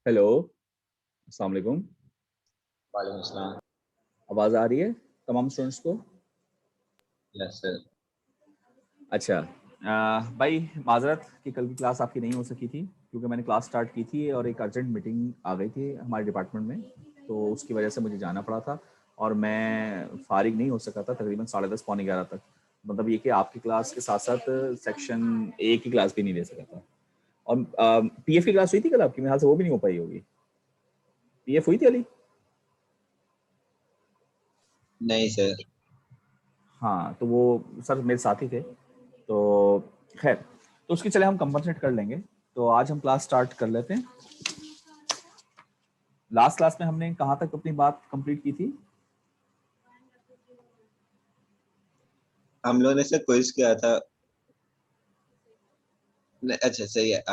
Hello, अस्सलाम वालेकुम। वालेकुम अस्सलाम। आवाज़ आ रही है तमाम स्टूडेंट्स को? Yes sir. अच्छा, भाई माज़रत कि कल की क्लास आपकी नहीं हो सकी थी क्योंकि मैंने क्लास स्टार्ट की थी और एक अर्जेंट मीटिंग आ गई थी हमारे डिपार्टमेंट में, तो उसकी वजह से मुझे जाना पड़ा था और मैं फ़ारिग नहीं हो सका था तकरीबन 10:30 पौने 11 तक। मतलब ये कि आपकी क्लास के साथ-साथ सेक्शन ए की क्लास भी नहीं ले सका था। और पीएफ की क्लास हुई थी कल आपकी? मेरे ख्याल से वो भी नहीं हो पाई होगी। पीएफ हुई थी अली? नहीं सर। हाँ, तो वो सर मेरे साथ ही थे। तो खैर, तो उसकी चले हम कंपनसेट कर लेंगे। तो आज हम क्लास स्टार्ट कर लेते हैं। लास्ट क्लास में हमने कहाँ तक अपनी बात कंप्लीट की थी? हम लोगों ने सर क्विज किया था। अच्छा सही है।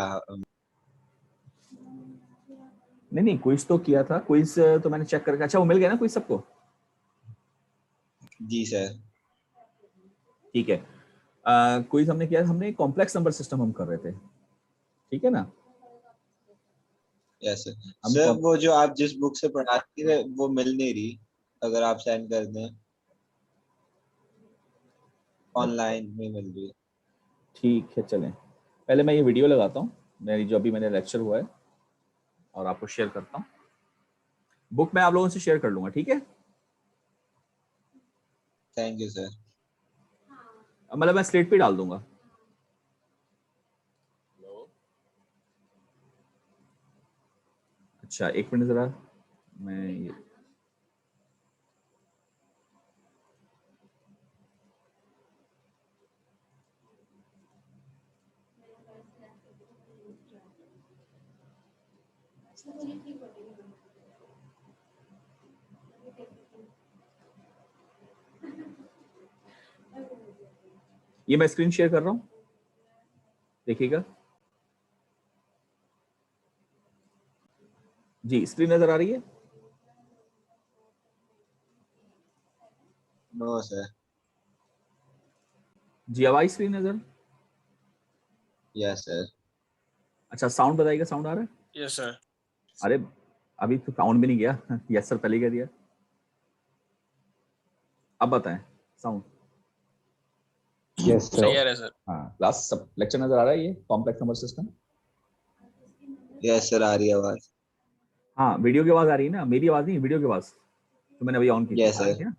नहीं नहीं, क्विज तो किया था। क्विज तो मैंने चेक करके, अच्छा वो मिल गया ना क्विज सबको? जी सर। ठीक है। क्विज हमने किया, हमने कॉम्प्लेक्स नंबर सिस्टम हम कर रहे थे, ठीक है ना? Yes sir. हम सर कॉम वो जो आप जिस बुक से पढ़ाते थे वो मिल नहीं रही, अगर आप सेंड कर दें। ऑनलाइन नहीं मिल रही। ठीक है, चलें। पहले मैं ये वीडियो लगाता हूँ, मेरी जो अभी मैंने लेक्चर हुआ है, और आपको शेयर करता हूँ। बुक मैं आप लोगों से शेयर कर लूँगा, ठीक है? Thank you sir. मतलब मैं स्लेट पे डाल दूँगा। अच्छा, 1 मिनट ज़रा, मैं ये मैं स्क्रीन शेयर कर रहा हूँ, देखिएगा। जी, स्क्रीन नज़र आ रही है? No sir. जी, अब आई स्क्रीन नज़र? Yes sir. अच्छा, साउंड बताइएगा, साउंड आ रहा है? Yes sir. अरे, अभी तो साउंड भी नहीं गया। यस सर पहले ही कह दिया। अब बताएं साउंड। यस सही सर। आ रहा है सर। हाँ, क्लास सब लेक्चर नज़र आ रहा है ये complex number system? Yes sir, आ रही है आवाज। हाँ, वीडियो की आवाज़ आ रही है ना? मेरी आवाज़ नहीं, वीडियो की आवाज़ तो मैंने अभी ऑन की थी, यस आ रही सर। थी ना?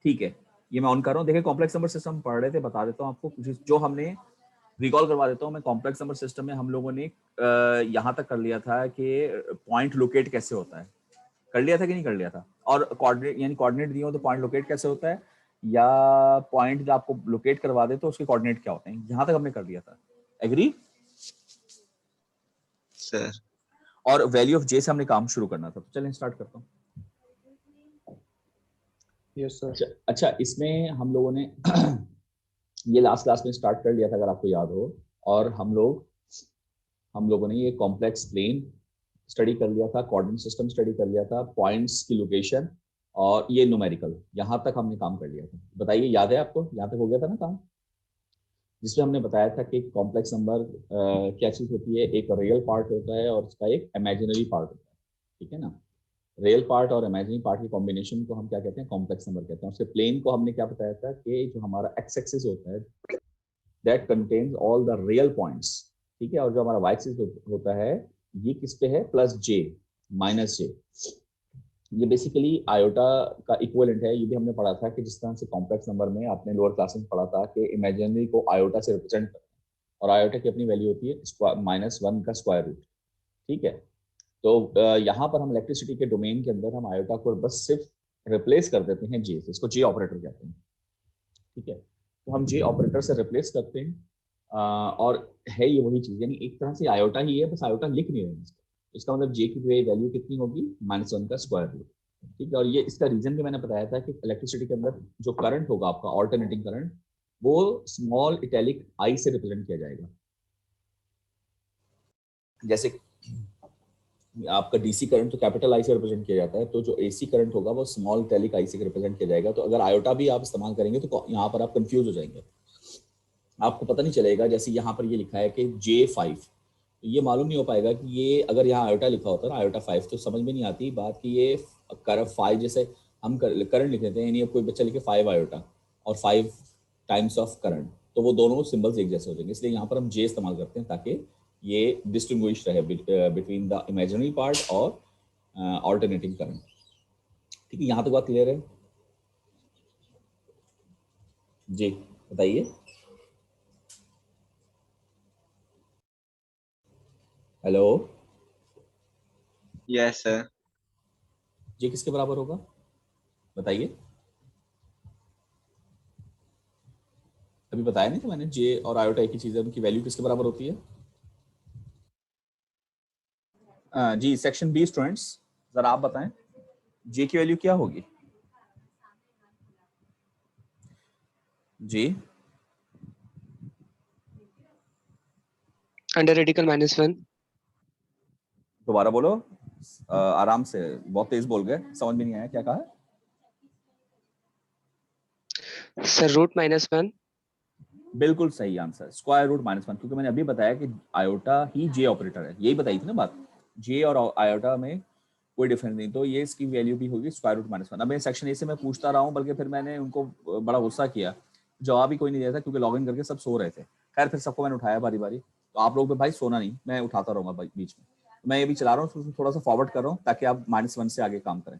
ठीक है, ये मैं ऑन कर रहा हूँ। देखिए, कॉम्प्लेक्स नंबर सिस्टम पढ़ रहे थे, बता देता हूँ आपको कुछ जो हमने रिकॉल करवा देता हूँ मैं। कॉम्प्लेक्स नंबर सिस्टम में हम लोगों ने यहाँ तक कर लिया था कि पॉइंट लोकेट कैसे होता है। कर लिया था कि नहीं कर लिया था? और कोऑर्डिनेट, यानी कोऑर्डिनेट दिए हो तो पॉइंट लोकेट कैसे होता है, या पॉइंट जब आपको लोकेट करवा दे तो उसके कोऑर्डिनेट क्या होते हैं, यहाँ तक हमने कर लिया था। एग्री? सर। और वैल्यू ऑफ जे से हमने काम शुरू करना था। तो चलें स्टार्ट करता हूँ। Yes sir. अच्छा अच्छा, इसमें हम लोगों ने ये लास्ट क्लास में स्टार्ट कर लिया था अगर आपको याद हो। और हम लोगों ने ये कॉम्प्लेक्स प्लेन स्टडी कर लिया था, कोऑर्डिनेट सिस्टम स्टडी कर लिया था, पॉइंट्स की लोकेशन, और ये न्यूमेरिकल, यहाँ तक हमने काम कर लिया था। बताइए, याद है आपको? यहाँ तक हो गया था ना काम, जिसमें हमने बताया था कि कॉम्प्लेक्स नंबर क्या चीज़ होती है। एक रियल पार्ट होता है और उसका एक इमेजिनरी पार्ट होता है, ठीक है ना? रियल पार्ट और इमेजिनरी पार्ट की कॉम्बिनेशन को हम क्या कहते हैं? कॉम्प्लेक्स नंबर कहते हैं। उसके प्लेन को हमने क्या बताया था कि जो हमारा एक्स एक्सिस होता है that contains all the real points, ठीक है? और जो हमारा वाई एक्सिस होता है ये किस पे है? प्लस जे, माइनस जे। ये बेसिकली आयोटा का इक्विवेलेंट है। ये भी हमने पढ़ा था कि जिस तरह से कॉम्प्लेक्स नंबर में आपने लोअर क्लास में पढ़ा था कि इमेजिनरी को आयोटा से रिप्रेजेंट करते हैं, और आयोटा की अपनी वैल्यू होती है -1 का स्क्वायर रूट, ठीक है? तो यहाँ पर हम इलेक्ट्रिसिटी के डोमेन के अंदर हम आयोटा को बस सिर्फ रिप्लेस कर देते हैं जे से। इसको जे ऑपरेटर कहते हैं, ठीक है? तो हम जे ऑपरेटर से रिप्लेस करते हैं, और है ये वही चीज़, यानी एक तरह से आयोटा ही है, बस आयोटा लिख नहीं रहे हैं इसको। इसका मतलब जे की वैल्यू कितनी होगी? -1 का स्क्वायर रूट, ठीक है? और ये इसका रीजन भी मैंने बताया था कि इलेक्ट्रिसिटी के अंदर जो करंट होगा आपका ऑल्टरनेटिंग करंट, वो स्मॉल इटैलिक आई से रिप्रेजेंट किया जाएगा। जैसे आपका डीसी करंट तो कैपिटल आई से रिप्रेजेंट किया जाता है, तो जो एसी करंट होगा वो स्मॉल इटैलिक आई से रिप्रेजेंट किया जाएगा। तो अगर आयोटा भी आप इस्तेमाल करेंगे तो यहाँ पर आप कंफ्यूज हो जाएंगे, आपको पता नहीं चलेगा। जैसे यहाँ पर ये लिखा है कि J5, तो ये मालूम नहीं हो पाएगा कि ये अगर यहाँ आयोटा लिखा होता ना आयोटा 5 तो समझ में नहीं आती बात कि ये करंट 5 जैसे हम करंट लिख देते हैं, यानी कोई बच्चा लिखे 5 आयोटा और 5 टाइम्स ऑफ करंट, तो वो दोनों सिंबल्स एक जैसे हो जाएंगे। इसलिए यहाँ पर हम जे इस्तेमाल करते हैं ताकि ये डिस्टिंग्विश रहे बिटवीन द इमेजिनरी पार्ट और ऑल्टरनेटिंग करंट। ठीक है, यहाँ तक बात क्लियर है जी? बताइए। Hello yes sir. जे किसके बराबर होगा बताइए? अभी बताया नहीं था मैंने, जे और आयोटा एक ही चीज है, उनकी वैल्यू किसके बराबर होती है? जी सेक्शन बी स्टूडेंट्स, जरा आप बताएं जे की वैल्यू क्या होगी जी? Under radical -1। दोबारा बोलो, आराम से, बहुत तेज बोल गए, समझ में नहीं आया क्या कहा। सर √-1। बिल्कुल सही आंसर, स्क्वायर रूट -1, क्योंकि मैंने अभी बताया कि आयोटा ही जे ऑपरेटर है, यही बताई थी ना बात, जे और आयोटा में कोई डिफरेंस नहीं, तो ये इसकी वैल्यू भी होगी स्क्वायर रूट -1। अब मैं सेक्शन ए से मैं पूछता रहा हूँ, बल्कि फिर मैंने उनको बड़ा गुस्सा किया, जवाब ही कोई नहीं दिया था क्योंकि लॉगिन करके सब सो रहे थे। खैर फिर सबको मैंने उठाया बारी बारी, तो आप लोग भी भाई सोना नहीं, मैं उठाता रहूंगा बीच में। मैं ये भी चला रहा हूँ, थोड़ा सा फॉरवर्ड कर रहा हूँ ताकि आप -1 से आगे काम करें।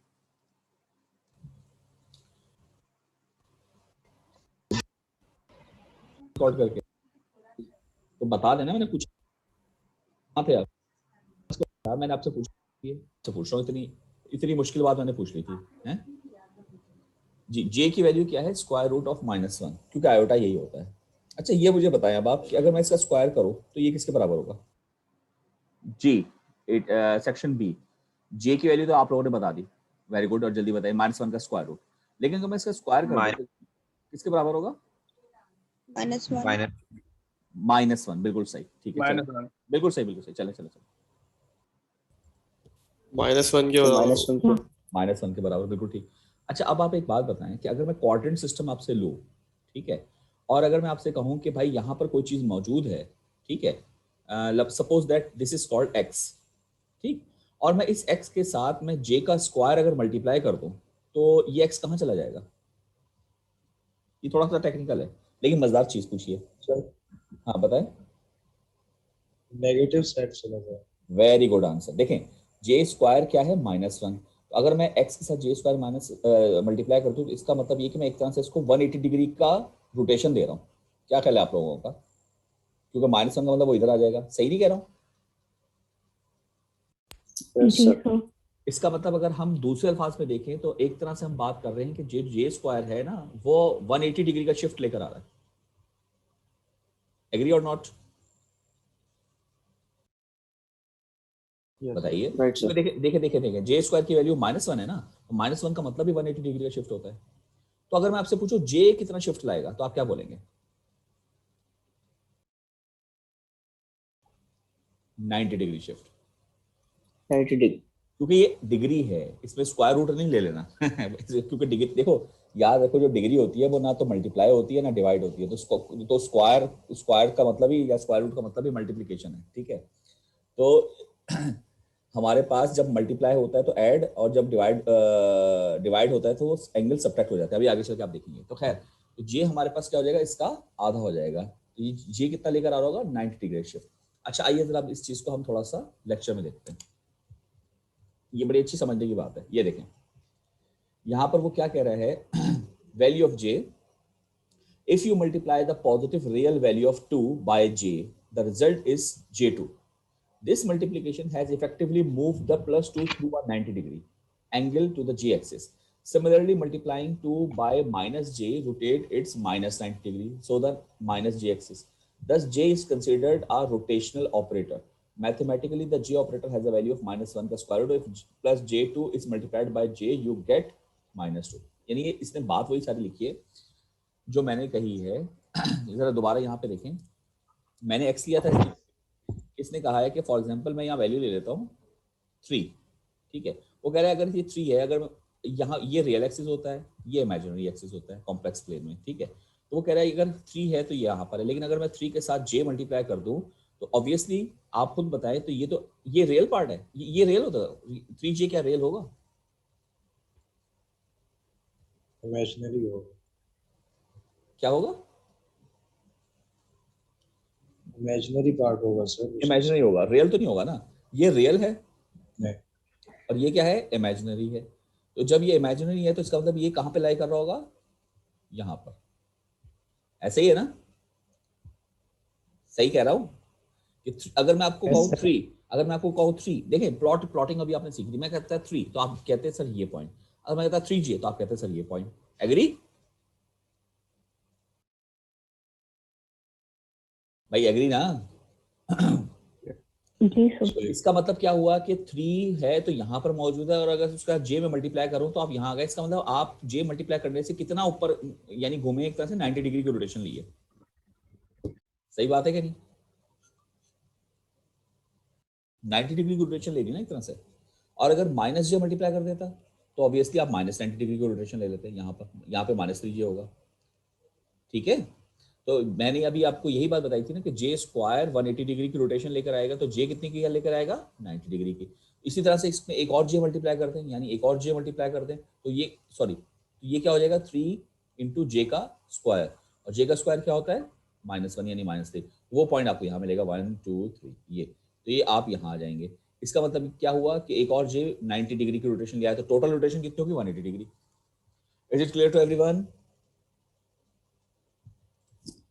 रिकॉर्ड करके तो बता देना, मैंने पूछा कहाँ थे आप, मैंने आपसे पूछ रहा हूँ, इतनी इतनी मुश्किल बात मैंने पूछ ली थी हैं? जी, जे की वैल्यू क्या है? स्क्वायर रूट ऑफ -1, क्योंकि आयोटा यही होता है। अच्छा ये मुझे बताएं अब आप कि अगर मैं इसका स्क्वायर करूं तो ये किसके बराबर होगा जी? सेक्शन बी, जे की वैल्यू तो आप लोगों ने बता दी, वेरी गुड, और जल्दी बताइए -1 का स्क्वायर रूट। लेकिन अगर मैं इसका स्क्वायर कर दूं तो किसके बराबर होगा? माइनस -1, बिल्कुल सही, ठीक है, चलो बिल्कुल सही, बिल्कुल सही, चले चले चलो। -1 के बराबर। -1 के बराबर, बिल्कुल ठीक। अच्छा अब आप एक बात बताएं कि अगर मैं क्वाड्रेंट सिस्टम आपसे लूँ, ठीक है, और अगर मैं आपसे कहूँ कि भाई यहाँ पर कोई चीज़ मौजूद है, ठीक है, suppose that this is called x, ठीक, और मैं इस एक्स के साथ मैं जे का स्क्वायर अगर मल्टीप्लाई कर दूँ तो ये एक्स कहाँ चला जाएगा? ये थोड़ा सा टेक्निकल है लेकिन मजेदार चीज़ पूछिए। हाँ बताएं। नेगेटिव साइड चला जाए। Very good answer. देखें जे स्क्वायर क्या है? -1। तो अगर मैं एक्स के साथ जे स्क्वायर माइनस मल्टीप्लाई कर दूं तो इसका मतलब ये कि मैं एक तरह से इसको 180 डिग्री का रोटेशन दे रहा हूँ। क्या ख्याल है आप लोगों का? क्योंकि -1 का मतलब वो इधर आ जाएगा, सही नहीं कह रहा हूँ? इसका मतलब अगर हम दूसरे अल्फाज में देखें तो एक तरह से हम बात कर रहे हैं कि जे जे स्क्वायर है ना, वो 180 डिग्री का शिफ्ट लेकर आ रहा है। एग्री और नॉट? बताइए। देखे जे स्क्वायर की वैल्यू -1 है ना, तो -1 का मतलब ही 180 डिग्री का शिफ्ट होता है। तो अगर मैं आपसे पूछूं जे कितना शिफ्ट लाएगा तो आप क्या बोलेंगे? 90 डिग्री शिफ्ट। 90 डिग्री, क्योंकि ये डिग्री है, इसमें स्क्वायर रूट नहीं ले लेना क्योंकि डिग्री देखो, याद रखो, जो डिग्री होती है वो ना तो मल्टीप्लाई होती है ना डिवाइड होती है, तो स्क्वायर का मतलब ही, या स्क्वायर रूट का मतलब ही मल्टीप्लिकेशन है, ठीक है? तो हमारे पास जब मल्टीप्लाई होता है तो ऐड, और जब डिवाइड होता है तो वो एंगल सब्ट्रैक्ट हो जाता है। अभी आगे चल के आप देखेंगे। तो खैर, तो ये हमारे पास क्या हो जाएगा? इसका आधा हो जाएगा। तो ये कितना लेकर आ रहा होगा? 90 डिग्री शिफ्ट। अच्छा आइए जरा इस चीज को हम थोड़ा सा लेक्चर में देखते हैं। ये बड़ी अच्छी समझने की बात है। ये देखें यहाँ पर वो क्या कह रहा है, value of J, if you multiply the positive real value of 2 by j, the result is j2. This multiplication has effectively moved the +2 through a 90 degree angle to the j axis. Similarly, multiplying 2 by -j rotate its -90 degree, so the -j axis. Thus, j is considered a rotational operator. Mathematically, the j operator has a value of -1 का square root. If plus j2 is multiplied by j, you get -2. यानी ये इसने बात वही सारी लिखी है जो मैंने कही है। जरा दोबारा यहाँ पे देखें, मैंने x लिया था, इसने कहा है कि फॉर एग्जांपल मैं यहाँ वैल्यू ले लेता हूँ 3, ठीक है? वो कह रहा है अगर ये 3 है, अगर यहाँ ये रियल एक्सिस होता है, ये इमेजिनरी एक्सिस होता है कॉम्प्लेक्स प्लेन में, ठीक है? तो वो कह रहा है अगर 3 है तो ये यहाँ पर है, लेकिन अगर मैं 3 के साथ j मल्टीप्लाई कर दूँ तो ऑब्वियसली आप खुद बताएं, तो ये रियल पार्ट है, ये रियल होता है 3j, क्या रियल होगा? इमेजिनरी होगा, क्या होगा? इमेजिनरी पार्ट होगा सर। इमेजिनरी होगा, रियल तो नहीं होगा ना। ये रियल है नहीं, और ये क्या है? इमेजिनरी है। तो जब ये इमेजिनरी है तो इसका मतलब ये कहाँ पे लाई कर रहा होगा? यहाँ पर। ऐसे ही है ना? सही कह रहा हूँ कि अगर मैं आपको कहूँ 3, अगर मैं आपको कहूँ 3, देखें प्लॉटिंग अभी आपने सीख ली, मैं कहता है 3 तो आप कहते हैं सर ये पॉइंट, अगर मैं कहता 3j तो आप कहते हैं सर ये पॉइंट। एग्री भाई? एग्री ना? जी सर। तो इसका मतलब क्या हुआ कि 3 है तो यहाँ पर मौजूद है, और अगर उसका j में मल्टीप्लाई करूं तो आप यहाँ आ गए। इसका मतलब आप j मल्टीप्लाई करने से कितना ऊपर, यानी घूमे एक तरह से 90 डिग्री की रोटेशन ली है। सही बात है कि नहीं? 90 डिग्री की रोटेशन ले ली ना एक तरह से। और अगर -j मल्टीप्लाई कर देता तो ऑब्वियसली आप -90 डिग्री की रोटेशन ले लेते हैं। यहाँ पे -3j होगा। ठीक है, तो मैंने अभी आपको यही बात बताई थी ना कि j स्क्वायर 180 डिग्री की रोटेशन लेकर आएगा, तो j कितनी की लेकर आएगा? 90 डिग्री की। इसी तरह से इसमें एक और j मल्टीप्लाई करते हैं, यानी एक और j मल्टीप्लाई करते हैं, तो ये ये क्या हो जाएगा? 3 इंटू j का स्क्वायर, और j का स्क्वायर क्या होता है? -1 यानी -3। वो पॉइंट आपको यहाँ मिलेगा 1 2 3 ये, तो ये आप यहाँ आ जाएंगे। इसका मतलब क्या हुआ कि एक और j 90 डिग्री की रोटेशन लिया है, तो टोटल रोटेशन कितनी होगी? 180 degree. Is it clear to everyone?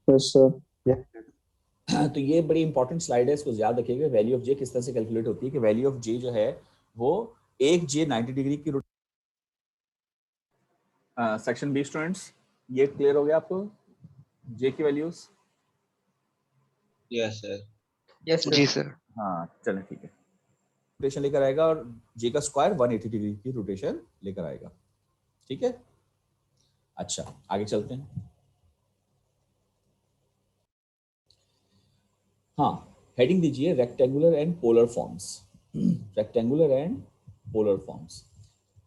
Yes sir. तो ये बड़ी इंपॉर्टेंट स्लाइड है, इसको याद रखिएगा। वैल्यू ऑफ जे किस तरह से कैलकुलेट होती है कि वैल्यू ऑफ जे जो है वो एक जे 90 डिग्री की सेक्शन बी स्टूडेंट्स, ये क्लियर हो गया आपको जे की वैल्यूज? Yes sir. यस जी सर। हाँ चलें ठीक है। रोटेशन लेकर आएगा और जे का स्क्वायर 180 डिग्री की रोटेशन लेकर आएगा। ठीक है, अच्छा आगे चलते हैं। हाँ, हेडिंग दीजिए rectangular and polar forms. Rectangular and polar forms.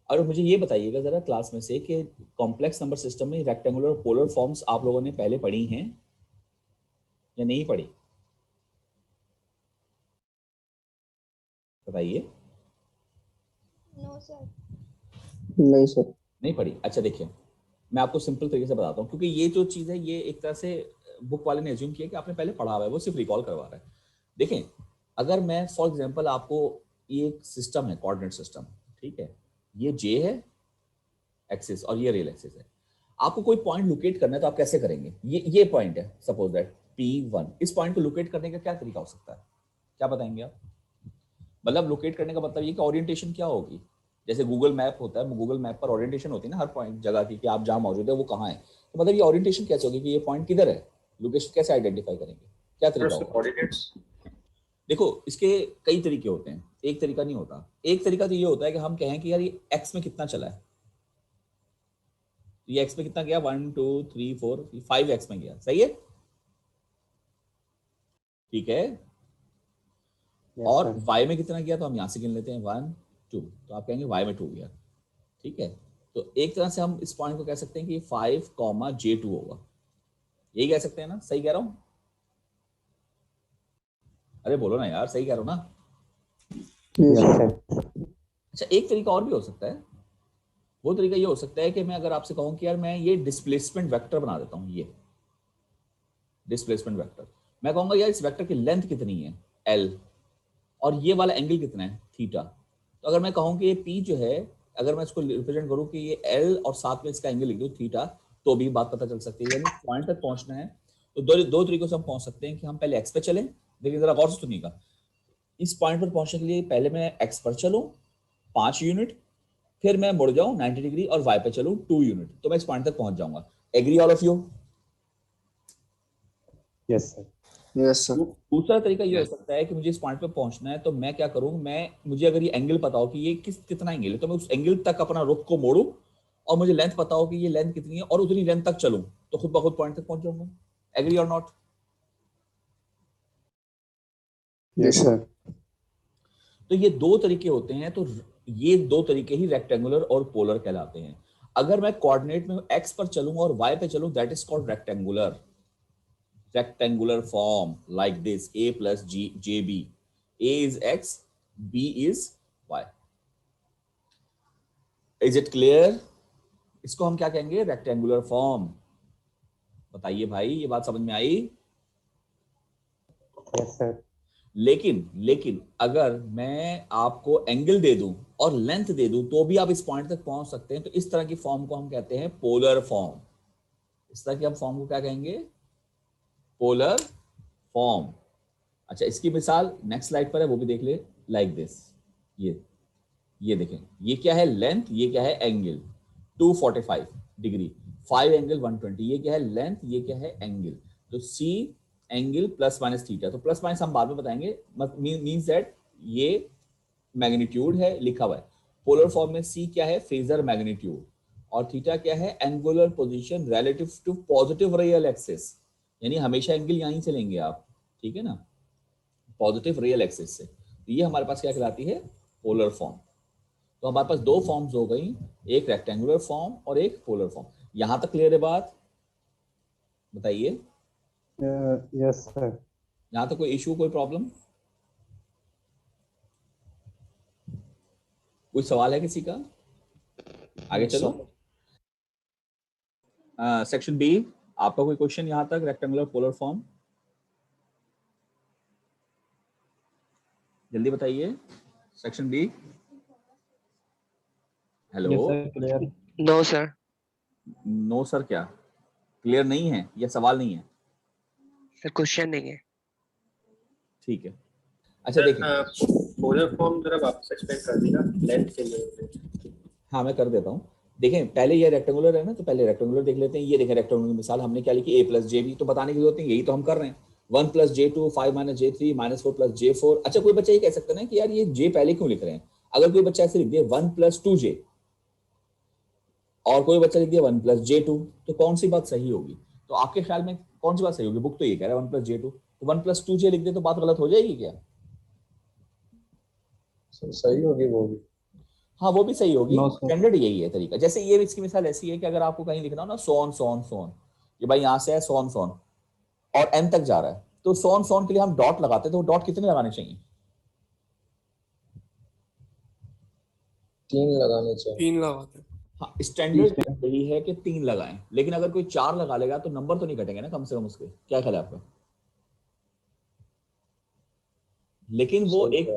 और मुझे ये बताइएगा जरा क्लास में से कि कॉम्प्लेक्स नंबर सिस्टम में रेक्टेंगुलर और पोलर फॉर्म्स आप लोगों ने पहले पढ़ी हैं या नहीं पढ़ी? बताइए। No sir. नहीं सर। नहीं पढ़ी? अच्छा देखिए, मैं आपको सिंपल तरीके से बताता हूँ, क्योंकि ये जो चीज़ है ये एक तरह से बुक वाले ने एज्यूम किया कि आपने पहले पढ़ा हुआ है, वो सिर्फ रिकॉल करवा रहा है। देखें, अगर मैं फॉर एग्जांपल आपको, ये एक सिस्टम है, कोऑर्डिनेट सिस्टम, ठीक है, ये जे है एक्सिस और ये रियल एक्सिस है। आपको कोई पॉइंट लोकेट करना है तो आप कैसे करेंगे? ये पॉइंट है सपोज दैट P1। इस पॉइंट को लोकेट करने का क्या तरीका हो सकता है? क्या बताएंगे आप? मतलब लोकेट करने का मतलब ये कि ओरिएंटेशन क्या होगी? जैसे गूगल मैप होता है, गूगल मैप पर ओरिएंटेशन होती है ना हर पॉइंट जगह की, कि आप जहाँ मौजूद है वो कहाँ है। तो मतलब ये ओरिएंटेशन कैसे होगी कि ये पॉइंट किधर है? लोकेशन कैसे आइडेंटिफाई करेंगे? क्या तरीका होगा? देखो, इसके कई तरीके होते हैं, एक तरीका नहीं होता। एक तरीका तो ये होता है कि हम कहें कि यार ये एक्स में कितना चला है, ये एक्स में कितना गया? 1 2 3 4 5 एक्स में गया। सही है, ठीक है। और y में कितना गया? तो हम यहाँ से गिन लेते हैं 1 2, तो आप कहेंगे y में 2 गया। ठीक है, तो एक तरह से हम इस पॉइंट को कह सकते हैं कि 5, J2 होगा। यही कह सकते हैं ना? सही कह रहा हूँ? अरे बोलो ना यार, सही कह रहा हूँ ना? अच्छा, एक तरीका और भी हो सकता है। वो तरीका ये हो सकता है कि मैं अगर आपसे कहूँ कि यार मैं ये डिस्प्लेसमेंट वेक्टर बना देता हूँ, ये डिस्प्लेसमेंट वेक्टर, मैं कहूँगा यार इस वेक्टर की लेंथ कितनी है? L, और ये वाला एंगल कितना है? थीटा। तो अगर मैं कहूँ कि ये P जो है, अगर मैं इसको रिप्रेजेंट करूँ कि ये L और साथ में इसका एंगल लिख दूँ थीटा, तो भी बात पता चल सकती है। यानी पॉइंट तक पहुंचना है तो दो तरीकों से हम पहुंच सकते हैं कि हम पहले x पे चलें। लेकिन जरा गौर से सुनिएगा, इस पॉइंट पर पहुंचने के लिए पहले मैं x पर चलूं 5 यूनिट, फिर मैं मुड़ जाऊं 90 डिग्री और y पे चलूं 2 यूनिट, तो मैं इस पॉइंट तक पहुंच जाऊंगा। Agree all of you? Yes sir. Yes sir. दूसरा तरीका ये हो सकता है कि मुझे इस पॉइंट पे पहुंचना है, तो मैं क्या करूं, मुझे अगर ये एंगल पता हो कि ये कितना एंगल है, तो मैं उस एंगल तक अपना रुख को मोड़ूं, और मुझे लेंथ पता हो कि ये लेंथ कितनी है और उतनी लेंथ तक चलूं, तो खुद ब खुद पॉइंट तक पहुंच जाऊंगा। एग्री और नॉट? Yes sir. तो ये दो तरीके होते हैं, तो ये दो तरीके ही रेक्टेंगुलर और पोलर कहलाते हैं। अगर मैं कोऑर्डिनेट में x पर चलूं और y पे चलूं, that is called rectangular. rectangular form like this, a plus jb. A is x, b is y. Is it clear? इसको हम क्या कहेंगे? Rectangular form. बताइए भाई, ये बात समझ में आई? Yes, sir. लेकिन अगर मैं आपको एंगल दे दूं और लेंथ दे दूं तो भी आप इस पॉइंट तक पहुंच सकते हैं. तो इस तरह की फॉर्म को हम कहते हैं पोलर फॉर्म. इस तरह की हम फॉर्म को क्या कहेंगे? Polar form. अच्छा, इसकी मिसाल नेक्स्ट स्लाइड पर है, वो भी देख ले. लाइक दिस, ये देखें, ये क्या है? लेंथ. ये क्या है? Angle 245 degree. 5 एंगल 120. ये क्या है? लेंथ. ये क्या है? एंगल. तो see angle plus minus theta. तो प्लस माइनस हम बाद में बताएंगे. मींस दैट ये मैग्नीट्यूड है, लिखा हुआ है. पोलर फॉर्म में सी क्या है? Phasor magnitude. और थीटा क्या है? Angular position relative to positive real axis. यानी हमेशा एंगल यहीं से लेंगे आप, ठीक है ना, पॉजिटिव रियल एक्सिस से. तो ये हमारे पास क्या कहलाती है? Polar form. तो हमारे पास दो फॉर्म्स हो गई, एक रेक्टेंगुलर फॉर्म और एक पोलर फॉर्म. यहां तक क्लियर है बात? बताइए. Yes, sir. यहां तक कोई इशू, कोई प्रॉब्लम, कोई सवाल है किसी का? आगे चलो. सेक्शन बी, आपका कोई क्वेश्चन यहां तक? रेक्टेंगुलर पोलर फॉर्म, जल्दी बताइए. Section B. Hello. Yes, sir. Clear. No, sir. No sir क्या? क्लियर नहीं है या सवाल नहीं है? सर क्वेश्चन नहीं है. ठीक है. अच्छा देखिए, पोलर फॉर्म जरा वापस एक्सप्लेन कर दीजिएगा लेंथ के लिए. हाँ मैं कर देता हूँ. देखें, पहले ये रेक्टेंगुलर है ना, तो पहले रेक्टेंगुलर देख लेते हैं. ये देखें रेक्टेंगुलर की मिसाल हमने क्या लिखी? a plus J B. तो बताने की जरूरत नहीं, यही तो हम कर रहे हैं. 1 plus j two, 5 minus j three, minus 4 plus j 4. अच्छा, कोई बच्चा ये कह सकता है ना कि यार ये जे पहले क्यों लिख रहे हैं? अगर कोई बच्चा ऐसे लिख दिया 1 प्लस 2 जे और कोई बच्चा लिख दिया 1 प्लस जे 2, तो कौन सी बात सही होगी? तो आपके ख्याल में कौन सी बात सही होगी? बुक तो ये कह रहा है 1 प्लस जे 2, तो 1 प्लस 2 जे लिख दे तो बात गलत हो जाएगी क्या? सही होगी वो भी. हाँ वो भी सही होगी. No, sir. स्टैंडर्ड यही है तरीका. जैसे ये इसकी मिसाल ऐसी है कि अगर आपको कहीं लिखना हो ना सोन सोन सोन, ये भाई यहाँ से है सोन सोन और एन तक जा रहा है, तो सोन सोन के लिए हम डॉट लगाते हैं. तो डॉट कितने लगाने चाहिए? 3 लगाने चाहिए. 3 लगाते हैं. हाँ, स्टैंडर्ड यही है कि 3 लगाएं. लेकिन अगर कोई 4 लगा लेगा तो नंबर तो नहीं कटेंगे ना कम से कम उसके. क्या ख्याल है आपका? लेकिन वो एक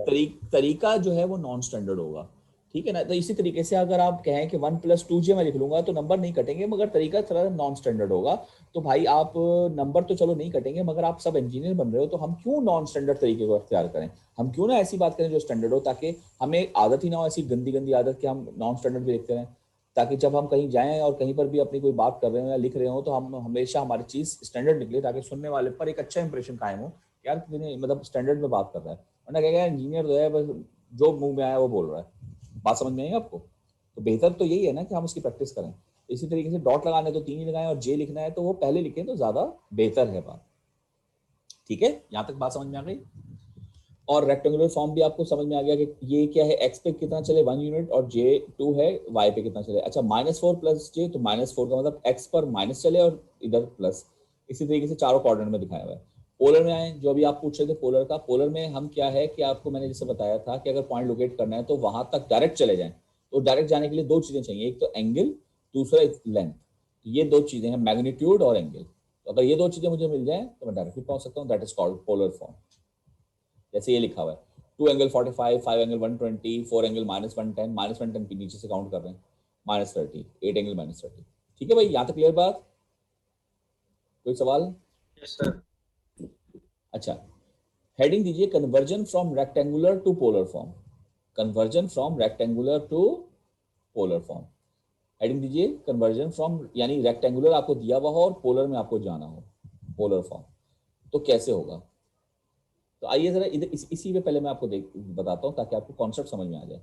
तरीका जो है वो नॉन स्टैंडर्ड होगा, ठीक है ना. तो इसी तरीके से अगर आप कहें कि 1 प्लस 2 जे मैं लिख लूंगा तो नंबर नहीं कटेंगे, मगर तरीका थोड़ा नॉन स्टैंडर्ड होगा. तो भाई आप नंबर तो चलो नहीं कटेंगे, मगर आप सब इंजीनियर बन रहे हो, तो हम क्यों नॉन स्टैंडर्ड तरीके को अख्तियार करें? हम क्यों ना ऐसी बात करें जो स्टैंडर्ड हो, ताकि हमें आदत ही ना हो ऐसी गंदी गंदी आदत कि हम नॉन स्टैंडर्ड भी लिखते रहें, ताकि जब हम कहीं जाएं और कहीं पर भी अपनी कोई बात कर रहे हो या लिख रहे हो तो हम हमेशा हमारी चीज स्टैंडर्ड निकले, ताकि सुनने वाले पर एक अच्छा इंप्रेशन कायम हो, यार कितने मतलब स्टैंडर्ड में बात कर रहा है. वरना कहेगा इंजीनियर तो है बस जो मुंह में आया वो बोल रहा है. बात समझ में आई आपको? तो बेहतर तो यही है ना कि हम उसकी प्रैक्टिस करें. इसी तरीके से डॉट लगाना है तो 3 ही लगाएं और जे लिखना है तो वो पहले लिखें तो ज्यादा बेहतर है बात. ठीक है, यहां तक बात समझ में आ गई. और रेक्टेंगुलर फॉर्म भी आपको समझ में आ गया कि ये क्या है, एक्स पे कितना चले 1 यूनिट और जे 2 है वाई पे कितना चले. अच्छा, -4 प्लस जे, तो -4 का मतलब एक्स पर माइनस चले और इधर प्लस. इसी तरीके से चारों क्वाड्रेंट में दिखाया हुआ है. पोलर में आए, जो अभी आप पूछ रहे थे पोलर का. पोलर में हम क्या है कि आपको मैंने जैसे बताया था कि अगर पॉइंट लोकेट करना है तो वहां तक डायरेक्ट चले जाएं. तो डायरेक्ट जाने के लिए 2 चीजें चाहिए, एक तो एंगल, दूसरा लेंथ. ये 2 चीजें हैं, मैग्नीट्यूड और एंगल. तो अगर ये 2 चीजें मुझे मिल जाए तो मैं डायरेक्टली पहुंच सकता हूँ. That is called polar form. जैसे ये लिखा हुआ है 2 एंगल 45, 5 एंगल 120, 4 एंगल -110, -110 के नीचे से काउंट कर रहे हैं, -30, 8 एंगल -30. ठीक है भाई, यहाँ तक क्लियर बात? कोई सवाल? Yes sir. अच्छा, हेडिंग दीजिए conversion from rectangular to polar form. Conversion from rectangular to polar form. Heading दीजिए कन्वर्जन फ्रॉम, यानी रेक्टेंगुलर आपको दिया हुआ हो और पोलर में आपको जाना हो, पोलर फॉर्म, तो कैसे होगा? तो आइए जरा इधर इसी पे पहले मैं आपको बताता हूँ ताकि आपको कॉन्सेप्ट समझ में आ जाए.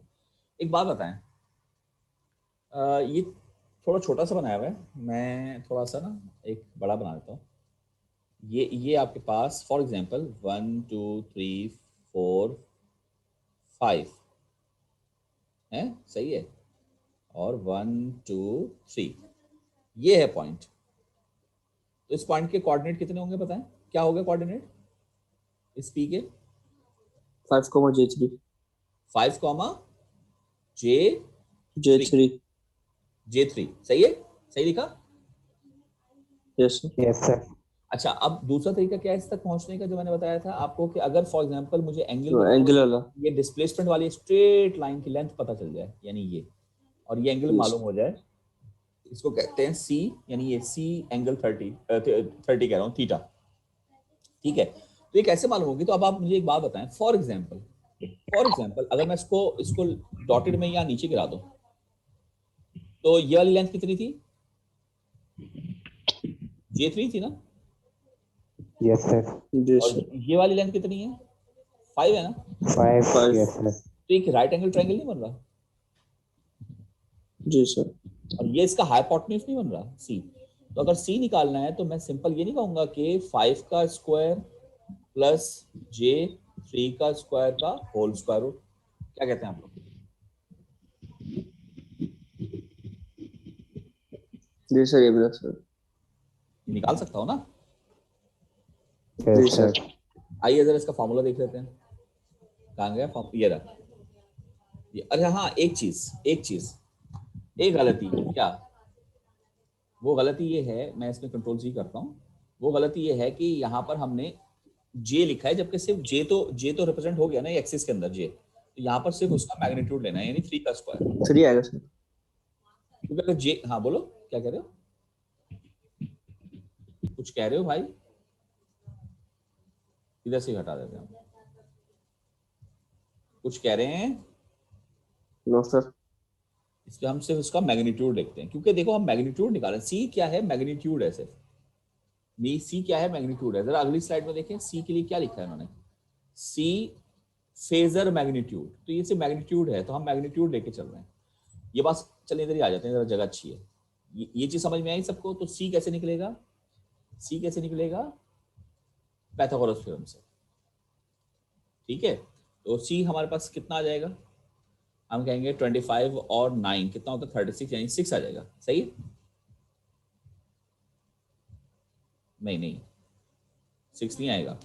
एक बात बताएं, ये थोड़ा छोटा सा बनाया हुआ है, मैं थोड़ा सा ना एक बड़ा बना देता हूँ. ये आपके पास फॉर एग्जांपल 1 2 3 4 5 है, सही है, और 1 2 3 ये है पॉइंट. तो इस पॉइंट के कोऑर्डिनेट कितने होंगे पता है? क्या हो गया कोऑर्डिनेट इस पी के? 5, J3. 5, J J3. J3 सही है, सही लिखा? Yes, sir. Yes, sir. अच्छा, अब दूसरा तरीका क्या है इस तक पहुंचने का जो मैंने बताया था आपको कि अगर फॉर एग्जांपल मुझे एंगल तो एंगल वाला. ये डिस्प्लेसमेंट वाली स्ट्रेट लाइन की लेंथ पता चल जाए, यानी ये, और ये एंगल Yes. मालूम हो जाए, इसको कहते हैं सी, यानी ये सी एंगल 30 कह रहा हूँ, थीटा, ठीक है? तो ये कैसे मालूम होगी? तो अब आप मुझे एक बात बताएं, फॉर एग्जांपल अगर मैं इसको डॉटेड में यहाँ नीचे गिरा दूं, तो ये वाली लेंथ कितनी थी? J3 थी ना? Yes, sir. Yes, और sir. ये वाली लेंथ कितनी है? 5 है ना? 5. Five. Yes, sir. तो एक राइट एंगल ट्रायंगल नहीं बन रहा, जी sir. और ये इसका हाइपोटेन्यूज नहीं बन रहा C। तो अगर C निकालना है तो मैं सिंपल ये नहीं कहूंगा कि 5 का स्क्वायर प्लस J3 का स्क्वायर का होल स्क्वायर रूट। क्या कहते हैं आप लोग? जी sir, ये भी sir. ये निकाल सकता हूँ ना? Yes, जी sir. sir. आइए जरा इसका फॉर्मूला देख लेते हैं। कहाँ गया ये रहा ये। अरे हाँ, एक गलती क्या? वो गलती ये है, मैं इसमें कंट्रोल C करता हूँ, वो गलती ये है कि यहाँ पर हमने J लिखा है, जबकि सिर्फ J तो रिप्रेजेंट हो गया ना एक्सिस के अंदर J, तो यहाँ पर सिर्फ उसका मैग्नीट्यूड लेना है, यानी 3 का स्क्वायर। 3 आएगा sir. क्योंकि अगर J, हाँ बोलो क्या कह रहे हो? कुछ कह रहे हो भाई? इधर से हटा देते हैं हम। कुछ कह रहे हैं? No sir. इसलिए हम सिर्फ उसका मैग्नीट्यूड देखते हैं, क्योंकि देखो हम मैग्नीट्यूड निकालें, C क्या है? मैग्नीट्यूड है सिर्फ। C क्या है? मैग्नीट्यूड है। जरा अगली स्लाइड में देखें C के लिए क्या लिखा है उन्होंने। C फेजर मैग्नीट्यूड, तो ये सिर्फ मैग्नीट्यूड है, तो हम मैग्नीट्यूड लेके चल रहे हैं। ये बात, चलिए इधर ही आ जाते हैं, जरा जगह अच्छी है। ये चीज समझ में आई सबको? तो C कैसे निकलेगा? C कैसे निकलेगा? पाइथागोरस थ्योरम से, ठीक है? तो C हमारे पास कितना आ जाएगा? हम कहेंगे 25 और 9 कितना होता है? 36, यानी 6 आ जाएगा। सही है? नहीं 6 नहीं आएगा।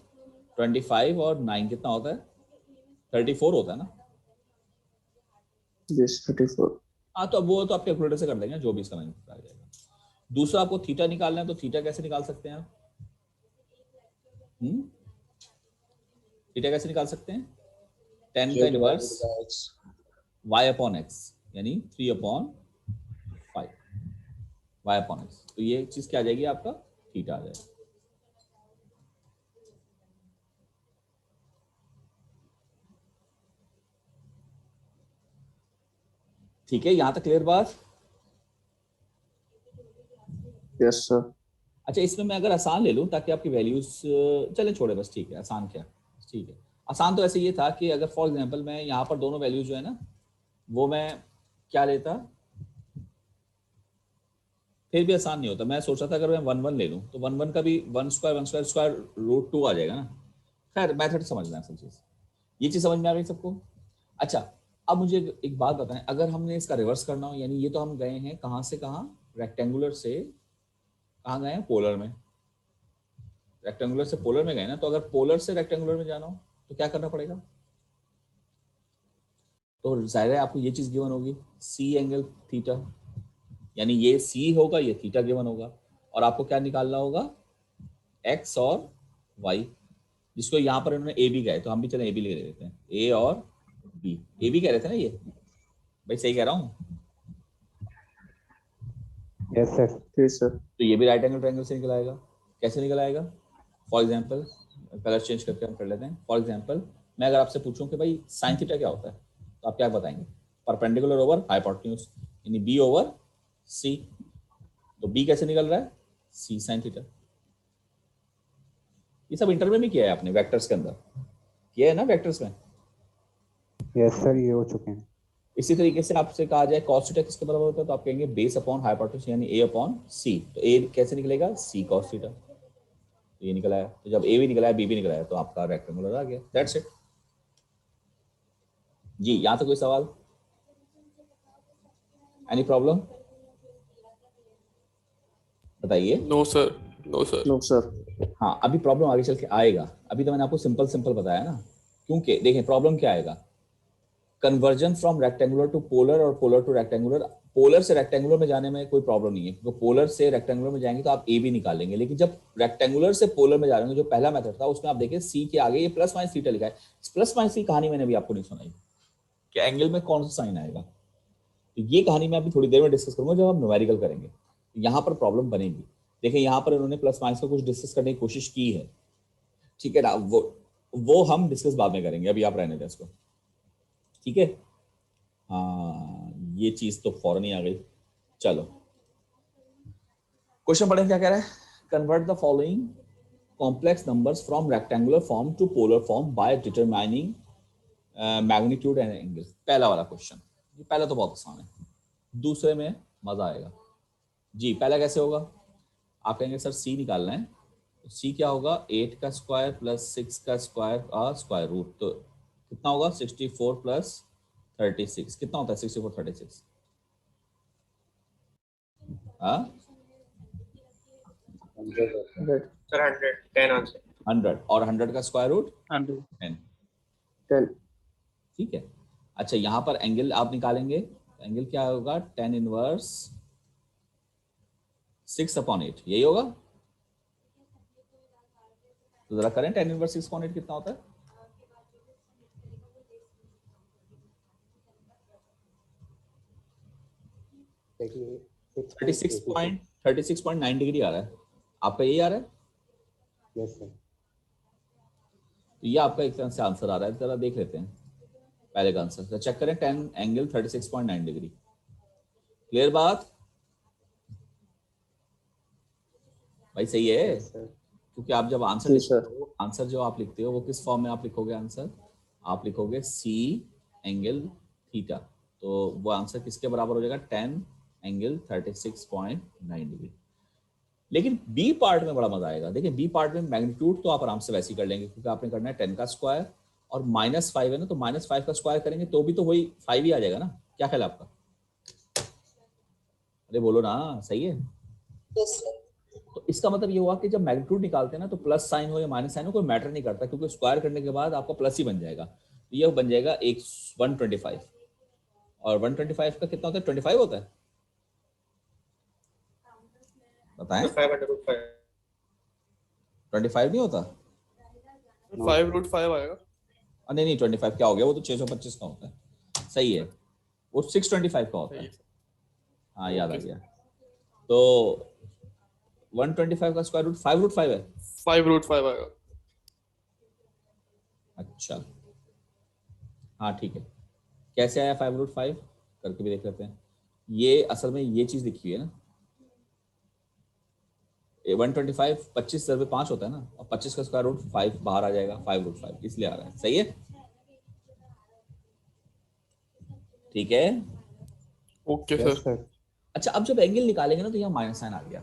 25 और 9 कितना होता है? 34 होता है ना? Yes, 34. हाँ, तो अब वो तो आप कैलकुलेटर से कर लेंगे, जो भी इसका मैग्नीट्यूड आ जाएगा। दूसरा आपको थीटा निकालना है, तो थीटा कैसे निकाल सकते हैं आप? थीटा कैसे निकाल सकते हैं? 10 का इनवर्स y अपॉन x, यानी 3/5 y अपॉन x। तो ये चीज क्या आ जाएगी? आपका थीटा आ जाएगा। ठीक है, यहां तक क्लियर बात? Yes sir. अच्छा, इसमें मैं अगर आसान ले लूं ताकि आपकी वैल्यूज चले छोड़े, बस ठीक है। आसान क्या? ठीक है, आसान तो ऐसे ये था कि अगर फॉर एग्जांपल मैं यहाँ पर दोनों वैल्यूज जो है ना, वो मैं क्या लेता, फिर भी आसान नहीं होता। मैं सोच रहा था अगर मैं 1 ले लूं तो 1 का भी 1 स्क्वायर रूट 2 आ जाएगा ना। खैर, मैथड समझना है असल चीज। ये चीज समझ में आ रही सबको? अच्छा, अब मुझे एक बात बताएं, अगर हमने इसका रिवर्स करना हो, यानी ये तो हम गए हैं कहाँ से कहाँ? रेक्टेंगुलर से कहाँ गए हैं? पोलर में। रेक्टेंगुलर से पोलर में गए ना, तो अगर पोलर से रेक्टेंगुलर में जाना हो तो क्या करना पड़ेगा? तो जाहिर है आपको ये चीज गिवन होगी, C एंगल थीटा, यानी ये C होगा, ये थीटा गिवन होगा, और आपको क्या निकालना होगा? X और Y, जिसको यहाँ पर इन्होंने A B कहा है, तो हम भी चले A B ले लेते हैं। A और B, A B कह रहे थे ना ये भाई? सही कह रहा हूँ? Yes, sir. Yes sir. तो ये भी राइट एंगल ट्रायंगल से निकल आएगा। कैसे निकल आएगा? फॉर एग्जांपल कलर चेंज करके हम कर लेते हैं। फॉर एग्जांपल मैं अगर आपसे पूछूं कि भाई साइन थीटा क्या होता है, तो आप क्या बताएंगे? परपेंडिकुलर ओवर हाइपोटेन्यूज, यानी B ओवर C। तो B कैसे निकल रहा है? C sine theta. ये सब इंटर में भी किया है आपने, वेक्टर्स के अंदर किया है ना, वेक्टर्स में। Yes, sir. ये हो चुके हैं। इसी तरीके से आपसे कहा जाए cos थीटा किसके बराबर होता है, तो आप कहेंगे बेस अपॉन हाइपोटेन्यूज, यानी A अपॉन C। तो A कैसे निकलेगा? C cos theta. तो ये निकला है, तो जब A भी निकला है B भी निकला है, तो आपका रेक्टेंगुलर आ गया। दैट्स इट जी। यहाँ तक कोई सवाल? एनी प्रॉब्लम बताइए। No sir. नो सर हाँ, अभी प्रॉब्लम आगे चल के आएगा, अभी तो मैंने आपको सिंपल सिंपल बताया ना, क्योंकि देखें प्रॉब्लम क्या आएगा, conversion from rectangular to polar और पोलर टू रेक्टेंगुलर। पोलर से रेक्टेंगुलर में जाने में कोई प्रॉब्लम नहीं है, क्योंकि पोलर से रेक्टेंगुलर में जाएंगे तो आप ए भी निकालेंगे, लेकिन जब रेक्टेंगुलर से पोलर में जा रहे हैं, जो पहला मेथड था उसमें आप देखिए सी के आगे ये प्लस माइनस थीटा लिखा है। प्लस माइनस की कहानी मैंने अभी आपको नहीं सुनाई कि एंगल में कौन सा साइन आएगा, तो ये कहानी मैं अभी थोड़ी देर में डिस्कस करूंगा जब हम न्यूमेरिकल करेंगे, यहाँ पर प्रॉब्लम बनेगी। देखिए यहाँ पर इन्होंने प्लस माइनस का कुछ डिस्कस करने की कोशिश की है, ठीक है ना, वो हम डिस्कस बाद में करेंगे, अभी आप रहने दें इसको, ठीक है। हाँ, ये चीज तो फौरन ही आ गई। चलो क्वेश्चन पढ़ें, क्या कह रहा है, convert the following complex numbers from rectangular form to polar form by determining magnitude and angle. पहला वाला क्वेश्चन, ये पहला तो बहुत आसान है, दूसरे में मजा आएगा जी। पहला कैसे होगा, आप कहेंगे सर सी निकालना है, तो सी क्या होगा, 8 का स्क्वायर प्लस 6 का स्क्वायर का स्क्वायर रूट, तो कितना होगा 64 प्लस 36, कितना होता है 64 36, हाँ सर 100 10 आंसर 100, और 100 का स्क्वायर रूट 100 10 ठीक है। अच्छा यहाँ पर एंगल आप निकालेंगे, एंगल क्या होगा, 10 इनवर्स 6/8, यही होगा। तो जरा करें 10 इनवर्स 6/8 कितना होता है, देखिए 36.9 डिग्री आ रहा है, आपका यही आ रहा है, यस सर। तो ये आपका एक तरह से आंसर आ रहा है, जरा देख लेते हैं पहले का आंसर, तो चेक करें 10 एंगल 36.9 डिग्री, क्लियर बात भाई, सही है। Yes sir. क्योंकि आप जब आंसर जी लिखते सर। हो, आंसर जो आप लिखते हो वो किस फॉर्म में आप लिखोगे आंसर, आप लिखोगे सी एंगल थीटा, तो वो आंसर किसके बराबर हो जाएगा, 10 एंगल 36.9 डिग्री। लेकिन बी पार्ट में बड़ा मजा आएगा, देखिए बी पार्ट में मैग्नीट्यूड तो आप आराम से वैसे ही कर लेंगे, क्योंकि आपने करना है 10 का स्क्वायर और -5 है ना, तो -5 का स्क्वायर करेंगे तो भी तो वही 5 ही आ जाएगा ना, क्या ख्याल है आपका, अरे बोलो ना, सही है। तो इसका मतलब ये हुआ कि जब मैग्नीट्यूड निकालते हैं ना, तो प्लस साइन हो या माइनस साइन हो कोई मैटर नहीं करता, क्योंकि स्क्वायर करने के बाद आपका प्लस ही बन जाएगा, तो ये बन जाएगा 125, और 125 का कितना होता है, 25 होता है, बताएं 5/5 25 नहीं होता, 5√5 आएगा। नहीं 25 क्या हो गया, वो तो 625 का होता है, सही है, वो 625 का होता है, हाँ याद आ गया। तो 125 का स्क्वायर रूट 5√5 है, 5√5 आएगा। अच्छा हाँ ठीक है, कैसे आया 5√5 करके भी देख लेते हैं। ये असल में ये चीज लिखी हुई है ना, 125 25/5 होता है ना, और 25 का स्क्वायर रूट 5 बाहर आ जाएगा, 5√5 इसलिए आ रहा है, सही है, ठीक है। Okay yes sir. सर। अच्छा अब जब एंगल निकालेंगे ना, तो यहाँ माइनस साइन आ गया।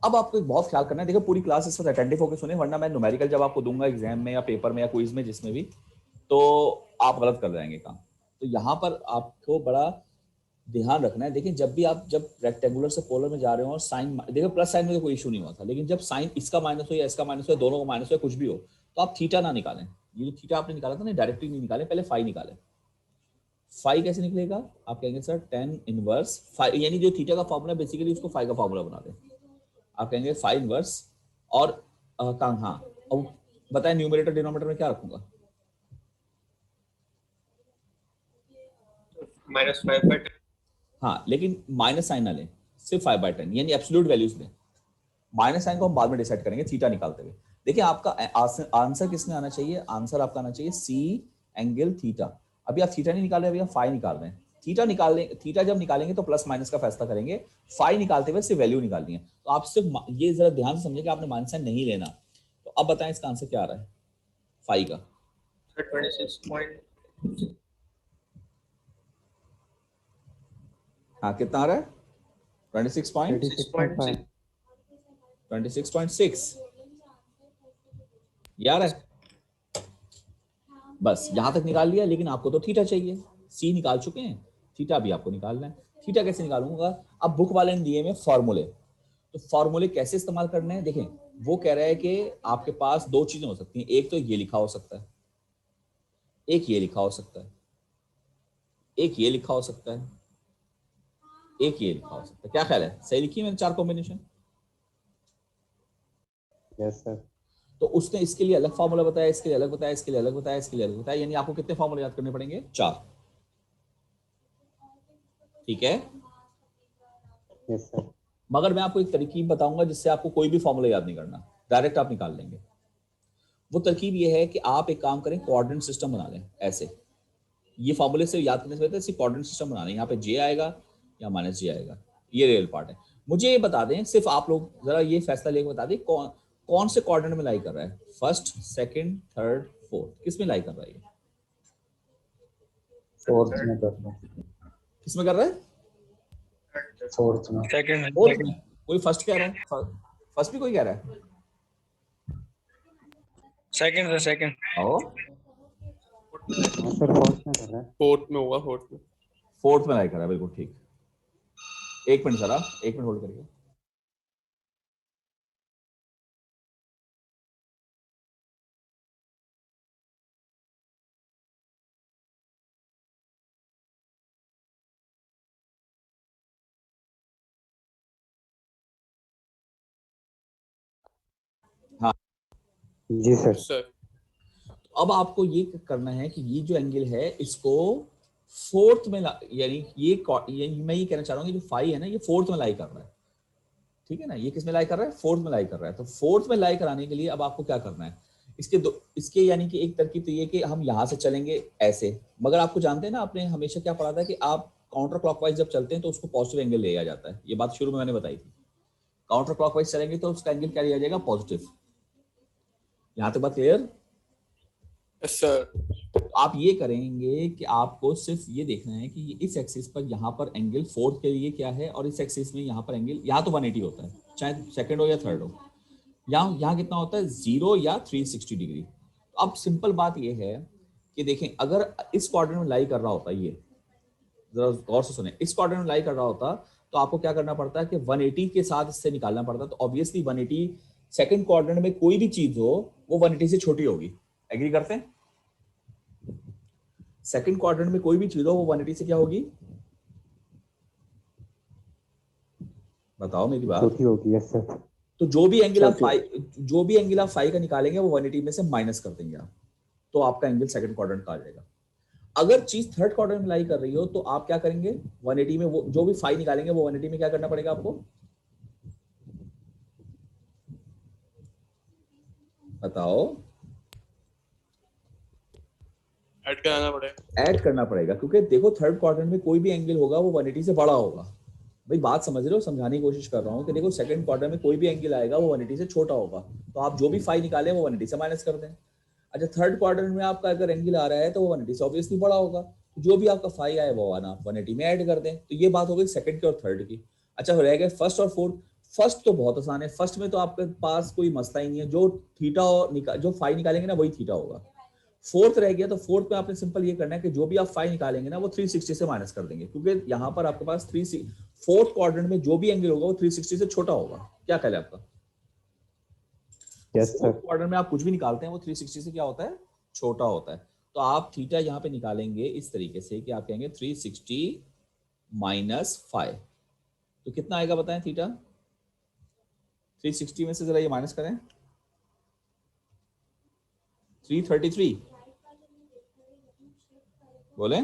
अब आपको एक बहुत ख्याल करना है, देखो पूरी क्लास इस पर अटेंटिव होकर सुने, वरना मैं न्यूमेरिकल जब आपको दूंगा एग्जाम में या पेपर में या क्विज में जिसमें भी, तो आप गलत कर जाएंगे काम। तो यहाँ पर आपको बड़ा ध्यान रखना है, देखिए जब भी आप जब रेक्टेंगुलर से पोलर में जा रहे हो और साइन, देखो प्लस साइन में तो कोई इशू नहीं हुआ था, लेकिन जब साइन इसका माइनस हो या इसका माइनस हो, दोनों का माइनस हो, कुछ भी हो, तो आप थीटा ना निकालें। ये जो थीटा आपने निकाला था ना, डायरेक्टली नहीं निकालें, पहले फाई निकालें। फाई कैसे निकलेगा, आप कहेंगे सर 10 इनवर्स फाई, यानी जो थीटा का फॉर्मूला बेसिकली उसको फाई का फॉर्मूला बना दें, आप कहेंगे फाई इनवर्स, और हाँ अब बताएं न्यूमरेटर डिनोमिनेटर में क्या रखूंगा, -5/10 हाँ लेकिन माइनस साइन ना लें, सिर्फ 5/10 यानी एब्सोल्यूट वैल्यूज लें, माइनस साइन को हम बाद में डिसाइड करेंगे थीटा निकालते हुए। देखिए आपका आंसर किसमें आना चाहिए, आंसर आपका आना चाहिए सी एंगल थीटा। अभी आप थीटा नहीं निकाल रहे, अभी आप फाई निकाल रहे हैं। थीटा जब निकालेंगे तो प्लस माइनस का फैसला करेंगे, फाई निकालते हुए सिर्फ वैल्यू निकालनी है। तो आप सिर्फ ये जरा ध्यान से समझिए कि आपने माइनस साइन नहीं लेना। तो अब बताएं इसका आंसर क्या आ रहा है फाई का, 26 हाँ कितना आ रहा है 36.5 26.6 यार है, बस यहां तक निकाल लिया। लेकिन आपको तो थीटा चाहिए, सी निकाल चुके हैं, थीटा भी आपको निकालना है। थीटा कैसे निकालूंगा, अब बुक वाले ने दिए में फॉर्मूले, तो फॉर्मूले कैसे इस्तेमाल करने हैं देखें, वो कह रहा है कि आपके पास दो चीजें हो सकती हैं, एक तो ये लिखा हो सकता है, एक ये लिखा हो सकता है, एक ये लिखा हो सकता है, एक ये लिखा हो सकता है। क्या ख्याल है, सही लिखी है मैंने चार कॉम्बिनेशन? Yes sir. तो उसने इसके लिए अलग फार्मूला बताया, इसके लिए अलग बताया, इसके लिए अलग बताया, इसके लिए अलग बताया, यानी आपको कितने फार्मूले याद करने पड़ेंगे? 4। ठीक है, यस सर। मगर मैं आपको एक तरकीब बताऊंगा जिससे आपको कोई भी फार्मूला याद नहीं करना, डायरेक्ट आप निकाल लेंगे। वो तरकीब ये है कि आप एक काम करें, कोऑर्डिनेट सिस्टम बना लें। ऐसे ये फार्मूले से याद करने से बेहतर सिर्फ कोऑर्डिनेट सिस्टम बना लें। यहाँ पे जे आएगा या माइनस जे आएगा, ये रियल पार्ट है। मुझे ये बता दें, सिर्फ आप लोग जरा ये फैसला लेकर बता दें कौन से कोऑर्डिनेट में लाई कर रहा है, फर्स्ट, सेकंड, थर्ड, फोर्थ, किस में लाई कर रहा है? ये फोर्थ में कर रहा हूँ। किस में कर रहा है? फोर्थ में। सेकंड फोर्थ में। कोई फर्स्ट कह रहा है? फर्स्ट भी कोई कह रहा है? सेकंड सेकंड आओ, हाँ सर, फोर्थ में कर रहा है। फोर्थ में होगा, फोर्थ में। फोर्थ में लाई कर रहा है, बिल्कुल ठीक। एक मिनट जरा, एक मिनट होल्ड करिए। हाँ जी सर। सर अब आपको ये करना है कि ये जो एंगल है इसको फोर्थ में यानी ये मैं ये कहना चाह रहा हूँ कि जो फाई है ना, ये फोर्थ में लाई कर रहा है। ठीक है ना, ये किस में लाई कर रहा है? फोर्थ में लाई कर रहा है। तो फोर्थ में लाई कराने के लिए अब आपको क्या करना है, इसके यानी कि एक तरकीब तो ये कि हम यहाँ से चलेंगे ऐसे, मगर आपको जानते हैं ना, आपने हमेशा क्या पढ़ा था कि आप काउंटर क्लॉकवाइज जब चलते हैं तो उसको पॉजिटिव एंगल लिया जाता है। ये बात शुरू में मैंने बताई थी। काउंटर क्लॉकवाइज चलेंगे तो उसका एंगल क्या लिया जाएगा? पॉजिटिव। यहाँ तक बात क्लियर? Yes sir. तो आप ये करेंगे कि आपको सिर्फ ये देखना है कि इस एक्सिस पर यहाँ पर एंगल फोर्थ के लिए क्या है, और इस एक्सिस में यहाँ पर एंगल यहाँ तो 180 होता है, चाहे सेकंड हो या थर्ड हो। यहाँ कितना होता है? 0 या 360 डिग्री। अब सिंपल बात ये है कि देखें, अगर इस क्वाड्रेंट में लाई कर रहा होता, ये जरा गौर से सुने, इस क्वाड्रेंट में लाई कर रहा होता तो आपको क्या करना पड़ता है कि 180 के साथ इससे निकालना पड़ता। तो ऑब्वियसली 180 सेकंड क्वाड्रेंट में कोई भी चीज हो वो 180 से छोटी होगी। एग्री करते हैं? सेकंड क्वाड्रेंट में कोई भी चीज हो वो 180 से क्या होगी? बताओ मेरी बात। छोटी होगी। Yes sir. तो जो भी एंगल आप फाई का निकालेंगे वो 180 में से माइनस कर देंगे आप, तो आपका एंगल सेकंड क्वाड्रेंट का आ जाएगा। अगर चीज थर्ड क्वाड्रेंट में लाई कर रही हो तो आप क्या करेंगे? 180 में वो जो भी फाई निकालेंगे वो 180 में क्या करना पड़ेगा आपको? बताओ। ऐड कराना पड़ेगा। ऐड करना पड़ेगा, क्योंकि देखो थर्ड क्वाड्रेंट में कोई भी एंगल होगा वो 180 से बड़ा होगा। भाई बात समझ रहे हो? समझाने की कोशिश कर रहा हूँ कि देखो सेकंड क्वाड्रेंट में कोई भी एंगल आएगा वो 180 से छोटा होगा, तो आप जो भी फाई निकालें वो 180 से माइनस कर दें। अच्छा, थर्ड क्वाड्रेंट में आपका अगर एंगल आ रहा है तो वो 180 से ऑब्वियसली बड़ा होगा, तो जो भी आपका फाई आए वो आना 180 में ऐड कर दें। तो ये बात हो गई सेकंड की और थर्ड की। अच्छा, रह गए फर्स्ट और फोर्थ। फर्स्ट तो बहुत आसान है, फर्स्ट में तो आपके पास कोई मसला ही नहीं है, जो थीटा और जो फाई निकालेंगे ना वही थीटा होगा। फोर्थ रह गया, तो फोर्थ में आपने सिंपल ये करना है कि जो भी आप फाई निकालेंगे ना वो 360 से माइनस कर देंगे, क्योंकि यहाँ पर आपके पास फोर्थ क्वाड्रेंट में जो भी एंगल होगा वो 360 से छोटा होगा। क्या ख्याल है आपका? Yes sir. क्वाड्रेंट में आप कुछ भी निकालते हैं वो 360 से क्या होता है? छोटा होता है। तो आप थीटा यहाँ पे निकालेंगे इस तरीके से कि आप कहेंगे 360 माइनस 5, तो कितना आएगा बताएं थीटा? 360 में से जरा ये माइनस करें, 333 बोले।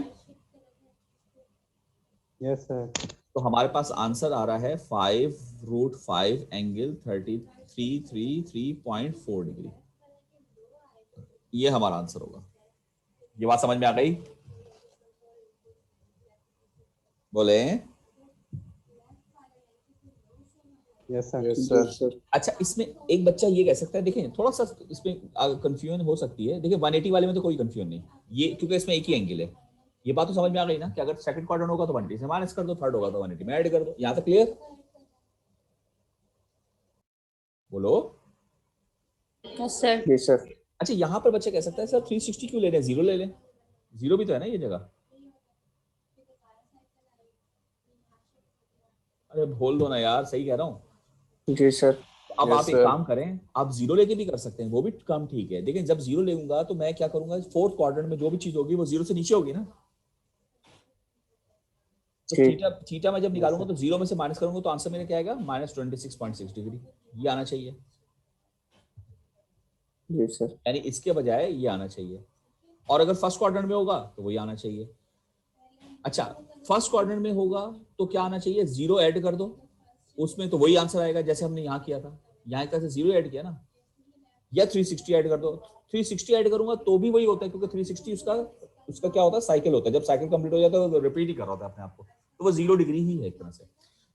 Yes sir. तो हमारे पास आंसर आ रहा है 5√5 एंगल 3333.4 डिग्री। ये हमारा आंसर होगा। ये बात समझ में आ गई? बोले। Yes sir. Yes sir. अच्छा, इसमें एक बच्चा ये कह सकता है, देखें थोड़ा सा इसमें कंफ्यूजन हो सकती है। देखिए 180 वाले में तो कोई कंफ्यूजन नहीं, ये क्योंकि इसमें एक ही एंगल है। ये बात तो समझ में आ गई ना कि अगर सेकंड क्वाड्रेंट होगा तो 180 से माइनस कर दो, थर्ड होगा तो 180 में ऐड कर दो। यहाँ तक क्लियर? बोलो। Yes sir. जी सर। अच्छा, यहाँ पर बच्चा कह सकता है सर 360 क्यों ले रहे हैं, 0 ले लें। 0 भी तो है ना ये जगह। अरे बोल दो ना यार, सही कह रहा हूँ। जी सर। अब Yes, आप एक sir. काम करें, आप जीरो लेके भी कर सकते हैं, वो भी काम ठीक है। लेकिन जब जीरो लेऊंगा तो मैं क्या करूंगा, फोर्थ क्वाड्रेंट में जो भी चीज होगी वो जीरो से नीचे होगी ना। तो ठीक। थीटा थीटा मैं जब निकालूंगा sir. तो जीरो में से माइनस करूंगा तो आंसर मेरा क्या आएगा, -26.6 डिग्री। ये आना चाहिए, जी सर। यानी इसके बजाय ये आना चाहिए। और अगर फर्स्ट क्वाड्रेंट में होगा तो वही आना चाहिए। अच्छा, फर्स्ट क्वाड्रेंट में होगा तो क्या आना चाहिए, जीरो ऐड कर दो उसमें, तो वही आंसर आएगा जैसे हमने यहाँ किया था। यहाँ कैसे जीरो ऐड किया ना, या 360 ऐड कर दो। 360 ऐड करूंगा तो भी वही होता है, क्योंकि 360 उसका उसका क्या होता है, साइकिल होता है। जब साइकिल कंप्लीट हो जाता है तो रिपीट ही कर रहा होता है अपने आप को, तो वो 0 डिग्री ही है एक तरह से।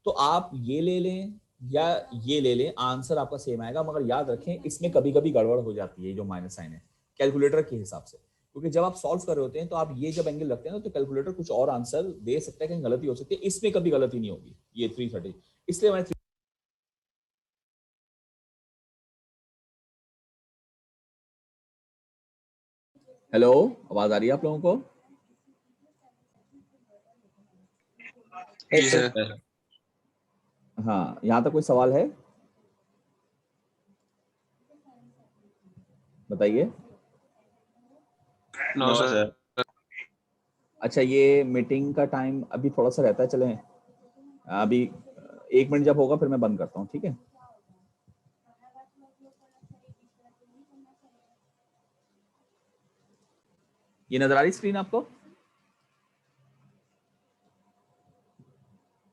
तो आप ये ले लें या ये ले लें, आंसर आपका सेम आएगा। मगर याद रखें इसमें कभी कभी गड़बड़ हो जाती है, जो माइनस साइन है कैलकुलेटर के हिसाब से, क्योंकि जब आप सॉल्व कर रहे होते हैं तो आप ये जब एंगल रखते हैं ना, तो कैलकुलेटर कुछ और आंसर दे सकता है, कहीं गलती हो सकती है। इसमें कभी गलती नहीं होगी, ये 330, इसलिए मैं हेलो, आवाज आ रही है आप लोगों को? जी सर। हाँ, यहाँ तक कोई सवाल है, बताइए। No sir. अच्छा, ये मीटिंग का टाइम अभी थोड़ा सा रहता है, चलें अभी 1 मिनट जब होगा फिर मैं बंद करता हूँ, ठीक है? ये नजर आ रही स्क्रीन आपको?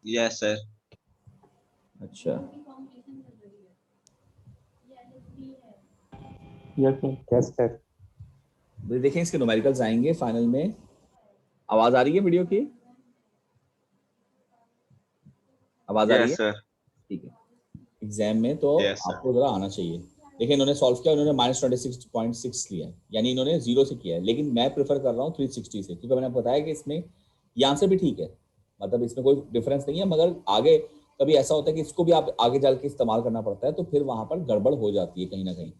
Yes sir. अच्छा, Yes, sir. Yes, sir. देखें इसके न्यूमेरिकल्स आएंगे फाइनल में। आवाज आ रही है वीडियो की? आवाज आ रही है? Yes sir. ठीक है। एग्जाम में तो Yes, sir. आपको जरा आना चाहिए। देखिए इन्होंने सॉल्व किया, उन्होंने -26.6 लिया है, यानी इन्होंने 0 से किया है। लेकिन मैं प्रेफर कर रहा हूँ 360 से, क्योंकि मैंने बताया कि इसमें ये आंसर भी ठीक है, मतलब इसमें कोई डिफरेंस नहीं है। मगर आगे कभी ऐसा होता है कि इसको भी आप आगे चल के इस्तेमाल करना पड़ता है, तो फिर वहां पर गड़बड़ हो जाती है, कहीं ना कहीं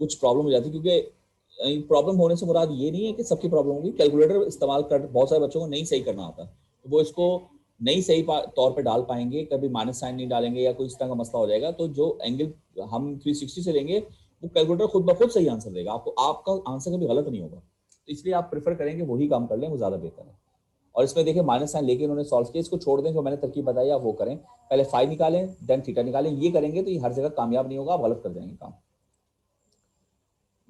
कुछ प्रॉब्लम हो जाती है। क्योंकि प्रॉब्लम होने से मुराद ये नहीं है कि सबकी प्रॉब्लम होगी, कैलकुलेटर इस्तेमाल कर बहुत सारे बच्चों को नहीं सही करना आता, तो वो इसको नहीं सही तौर पे डाल पाएंगे, कभी माइनस साइन नहीं डालेंगे या कोई इस तरह का मसला हो जाएगा। तो जो एंगल हम 360 से लेंगे वो कैलकुलेटर खुद ब खुद सही आंसर देगा आपको, आपका आंसर कभी गलत नहीं होगा। तो इसलिए आप प्रेफर करेंगे वही काम कर लें, वो ज्यादा बेहतर है। और इसमें देखिए माइनस साइन लेके उन्होंने सॉल्व किया, इसको छोड़ दें, जो मैंने तरकीब बताई आप वो करें। पहले फाइव निकालें देन थीटा निकालें, ये करेंगे तो ये हर जगह कामयाब नहीं होगा, आप गलत कर जाएंगे काम।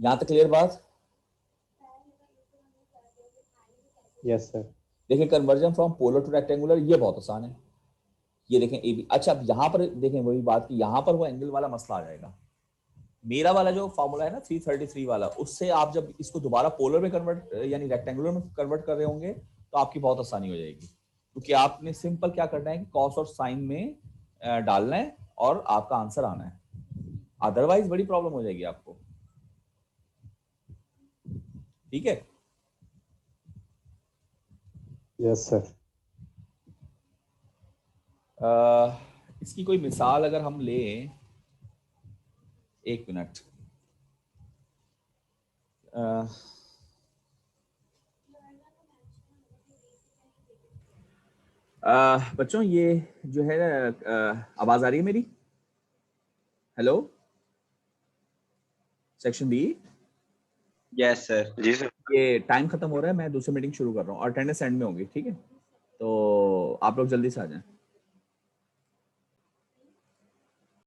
यहाँ तक क्लियर बात? Yes, sir. देखिए conversion from polar to rectangular ये बहुत आसान है। ये देखें ए बी। अच्छा, अब यहाँ पर देखें वही बात कि यहाँ पर वो एंगल वाला मसला आ जाएगा। मेरा वाला जो फॉर्मूला है ना 333 वाला, उससे आप जब इसको दोबारा पोलर में कन्वर्ट यानी रेक्टेंगुलर में कन्वर्ट कर रहे होंगे तो आपकी बहुत आसानी हो जाएगी, क्योंकि आपने सिंपल क्या करना है कि कॉस और साइन में डालना है और आपका आंसर आना है। अदरवाइज बड़ी प्रॉब्लम हो जाएगी आपको, ठीक है? Yes, sir. इसकी कोई मिसाल अगर हम लें, एक मिनट, बच्चों ये जो है आवाज आ रही है मेरी? Hello section B. Yes sir. जी सर। ये टाइम खत्म हो रहा है, मैं दूसरी मीटिंग शुरू कर रहा हूँ और अटेंडेंस एंड में होगी, ठीक है? तो आप लोग जल्दी से आ जाएं।